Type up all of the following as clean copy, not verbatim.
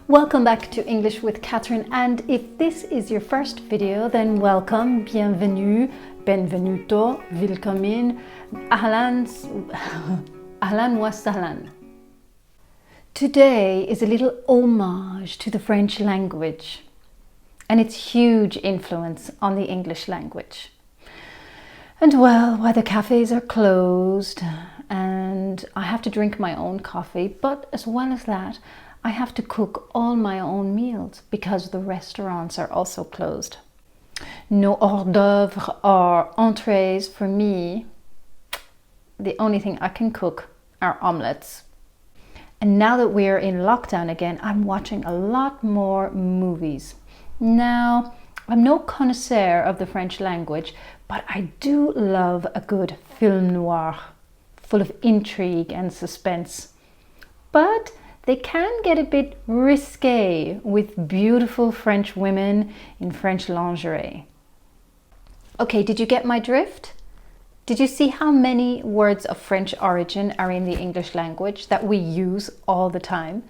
Welcome back to English with Catherine, and if this is your first video, then welcome, bienvenue, benvenuto, willkommen, ahlan wa sahlan. Today is a little homage to the French language and its huge influence on the English language. And well, while the cafes are closed and I have to drink my own coffee, but as well as that, I have to cook all my own meals because the restaurants are also closed. No hors d'oeuvre or entrees for me. The only thing I can cook are omelets. And now that we're in lockdown again, I'm watching a lot more movies. Now, I'm no connoisseur of the French language, but I do love a good film noir, full of intrigue and suspense. But they can get a bit risque with beautiful French women in French lingerie. Okay, did you get my drift? Did you see how many words of French origin are in the English language that we use all the time?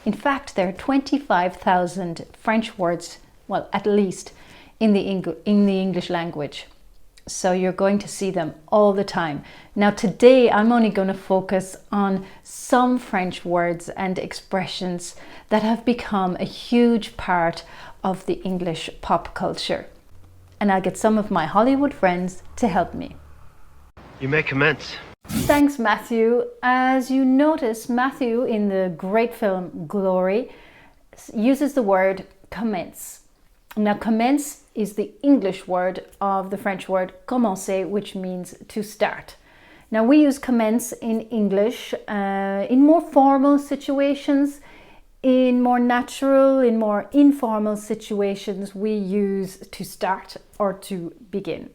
In fact, there are 25,000 French words, well, at least, in the English language. So you're going to see them all the time. Now today I'm only going to focus on some French words and expressions that have become a huge part of the English pop culture. And I'll get some of my Hollywood friends to help me. You may commence. Thanks, Matthew. As you notice, Matthew in the great film Glory uses the word commence. Now, commence is the English word of the French word commencer, which means to start. Now, we use commence in English in more formal situations, in more natural, in more informal situations, we use to start or to begin.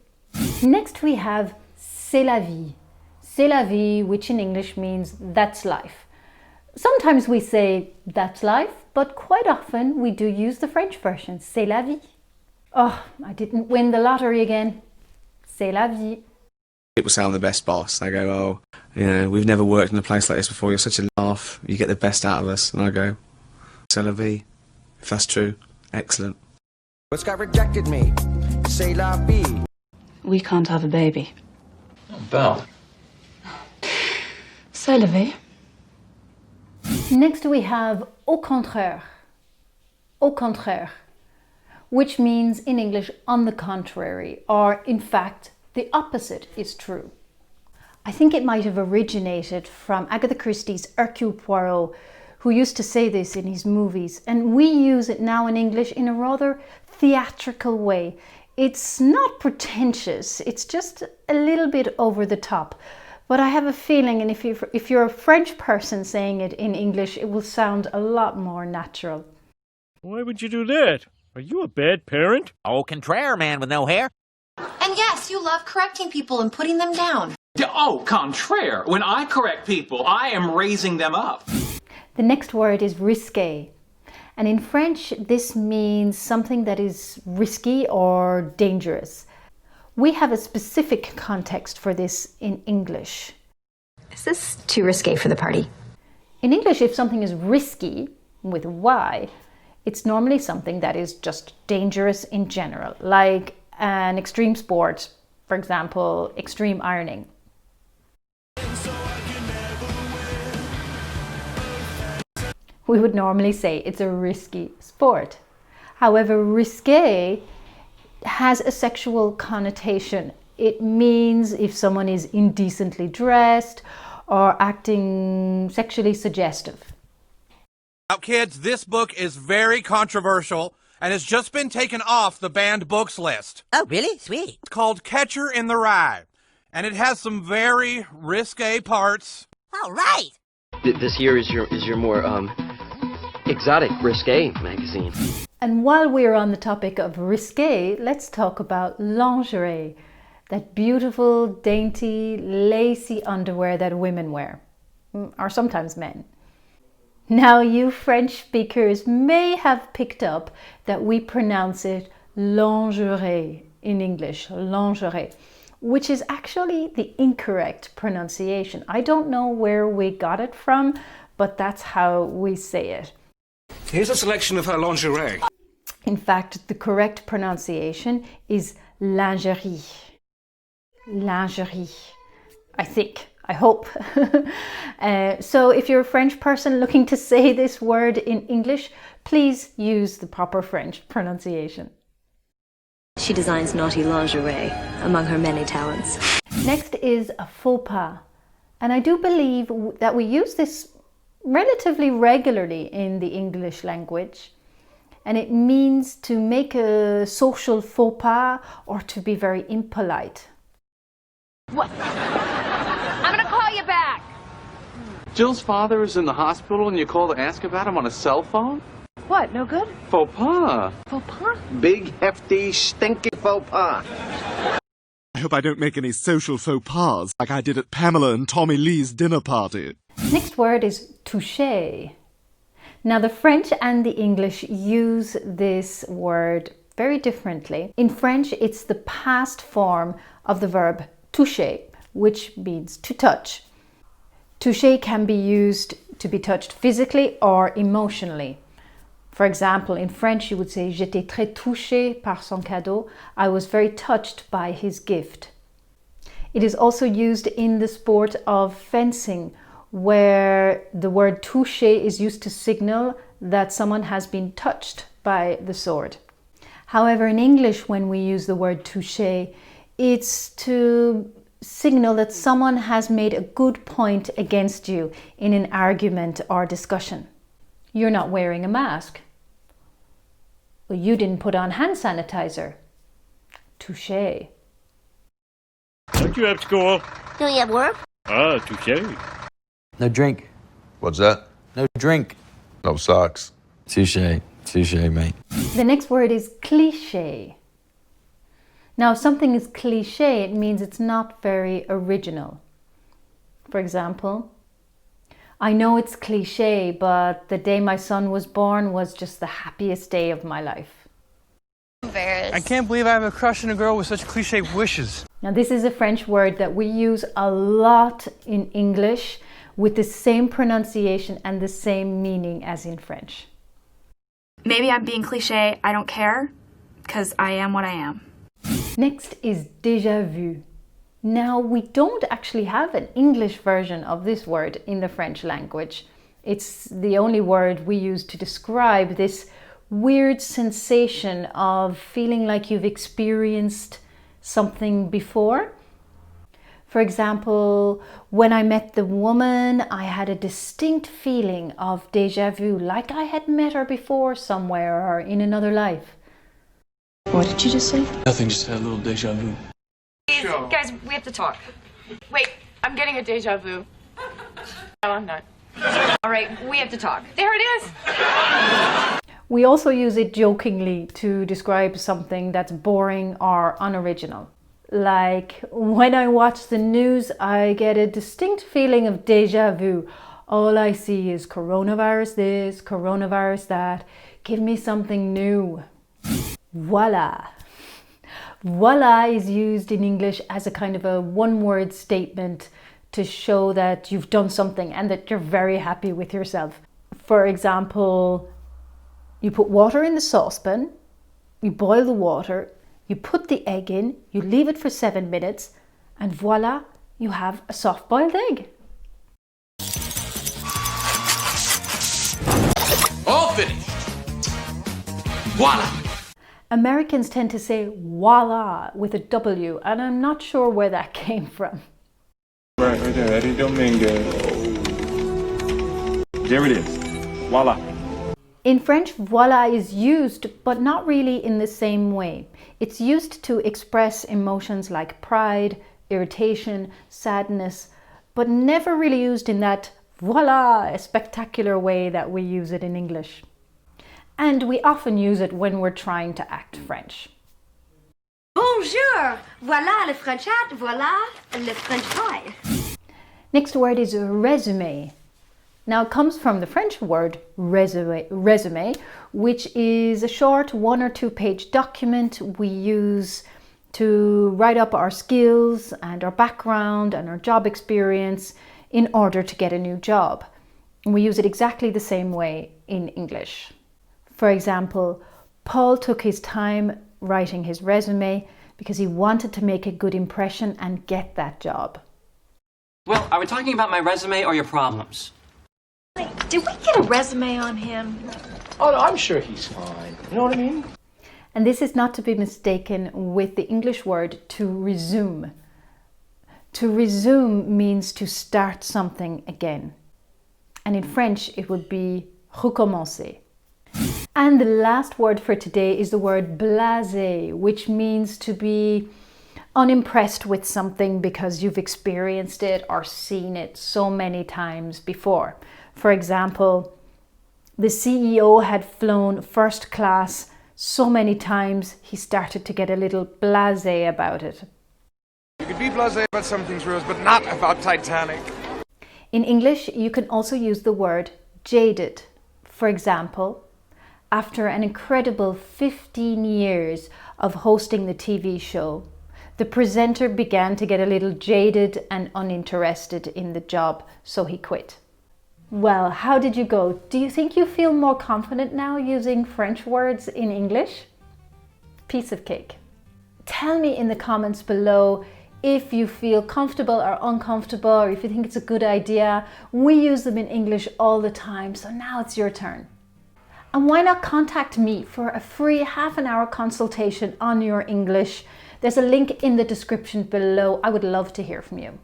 Next, we have c'est la vie. C'est la vie, which in English means that's life. Sometimes we say that's life, but quite often we do use the French version, c'est la vie. Oh, I didn't win the lottery again. C'est la vie. People say I'm the best boss. They go, oh, you know, we've never worked in a place like this before. You're such a laugh. You get the best out of us. And I go, c'est la vie. If that's true, excellent. What's got rejected me? C'est la vie. We can't have a baby. Oh, Belle. C'est la vie. Next we have au contraire. Au contraire, which means in English on the contrary, or in fact the opposite is true. I think it might have originated from Agatha Christie's Hercule Poirot, who used to say this in his movies, and we use it now in English in a rather theatrical way. It's not pretentious, it's just a little bit over the top. But I have a feeling, and if you're a French person saying it in English, it will sound a lot more natural. Why would you do that? Are you a bad parent? Au contraire, man with no hair. And yes, you love correcting people and putting them down. Oh, contraire. When I correct people, I am raising them up. The next word is risqué. And in French, this means something that is risky or dangerous. We have a specific context for this in English. Is this too risque for the party? In English, if something is risky, with Y, it's normally something that is just dangerous in general, like an extreme sport, for example, extreme ironing. We would normally say it's a risky sport. However, risqué has a sexual connotation. It means if someone is indecently dressed or acting sexually suggestive. Now, kids, this book is very controversial and has just been taken off the banned books list. Oh, really? Sweet. It's called Catcher in the Rye, and it has some very risque parts. All right. This here is your more exotic, risque magazine. And while we're on the topic of risque, let's talk about lingerie, that beautiful, dainty, lacy underwear that women wear, or sometimes men. Now, you French speakers may have picked up that we pronounce it lingerie in English, lingerie, which is actually the incorrect pronunciation. I don't know where we got it from, but that's how we say it. Here's a selection of her lingerie. In fact, the correct pronunciation is lingerie. Lingerie. I think. I hope. So if you're a French person looking to say this word in English, please use the proper French pronunciation. She designs naughty lingerie among her many talents. Next is a faux pas. And I do believe that we use this relatively regularly in the English language. And it means to make a social faux pas or to be very impolite. What? I'm gonna call you back. Jill's father is in the hospital and you call to ask about him on a cell phone? What, no good? Faux pas. Faux pas? Big, hefty, stinky faux pas. I hope I don't make any social faux pas like I did at Pamela and Tommy Lee's dinner party. Next word is toucher. Now the French and the English use this word very differently. In French, it's the past form of the verb toucher, which means to touch. Toucher can be used to be touched physically or emotionally. For example, in French, you would say j'étais très touché par son cadeau. I was very touched by his gift. It is also used in the sport of fencing, where the word touché is used to signal that someone has been touched by the sword. However, in English, when we use the word touché, it's to signal that someone has made a good point against you in an argument or discussion. You're not wearing a mask. Well, you didn't put on hand sanitizer. Touché. Don't you have school? Do you have work? Ah, touche. No drink. What's that? No drink. No socks. Touche. Touche, mate. The next word is cliché. Now, if something is cliché, it means it's not very original. For example, I know it's cliché, but the day my son was born was just the happiest day of my life. I can't believe I have a crush on a girl with such cliche wishes. Now, this is a French word that we use a lot in English with the same pronunciation and the same meaning as in French. Maybe I'm being cliché, I don't care, because I am what I am. Next is déjà vu. Now, we don't actually have an English version of this word in the French language. It's the only word we use to describe this weird sensation of feeling like you've experienced something before. For example, when I met the woman, I had a distinct feeling of déjà vu, like I had met her before somewhere or in another life. What did you just say? Nothing, just had a little deja vu. Sure. Guys, we have to talk. Wait, I'm getting a deja vu. No, I'm not. All right, we have to talk. There it is. We also use it jokingly to describe something that's boring or unoriginal. Like, when I watch the news, I get a distinct feeling of déjà vu. All I see is coronavirus this, coronavirus that. Give me something new. Voila. Voila is used in English as a kind of a one-word statement to show that you've done something and that you're very happy with yourself. For example, you put water in the saucepan, you boil the water, you put the egg in, you leave it for 7 minutes, and voila, you have a soft-boiled egg. All finished. Voila. Americans tend to say voila with a W, and I'm not sure where that came from. Right there, Eddie Dominguez. There it is. Voila. In French, voila is used, but not really in the same way. It's used to express emotions like pride, irritation, sadness, but never really used in that voila, a spectacular way that we use it in English. And we often use it when we're trying to act French. Bonjour! Voilà le French hat, voilà le French pie. Next word is résumé. Now, it comes from the French word résumé, which is a short 1 or 2 page document we use to write up our skills and our background and our job experience in order to get a new job. And we use it exactly the same way in English. For example, Paul took his time writing his resume because he wanted to make a good impression and get that job. Well, are we talking about my resume or your problems? Did we get a resume on him? Oh, no, I'm sure he's fine. You know what I mean? And this is not to be mistaken with the English word to resume. To resume means to start something again. And in French, it would be recommencer. And the last word for today is the word blasé, which means to be unimpressed with something because you've experienced it or seen it so many times before. For example, the CEO had flown first class so many times he started to get a little blasé about it. You could be blasé about some things, Rose, but not about Titanic. In English, you can also use the word jaded. For example, after an incredible 15 years of hosting the TV show, the presenter began to get a little jaded and uninterested in the job, so he quit. Well, how did you go? Do you think you feel more confident now using French words in English? Piece of cake. Tell me in the comments below if you feel comfortable or uncomfortable, or if you think it's a good idea. We use them in English all the time, so now it's your turn. And why not contact me for a free half-an-hour consultation on your English? There's a link in the description below. I would love to hear from you.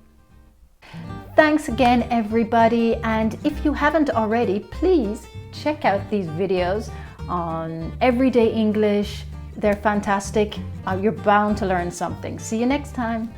Thanks again, everybody. And if you haven't already, please check out these videos on everyday English. They're fantastic. You're bound to learn something. See you next time.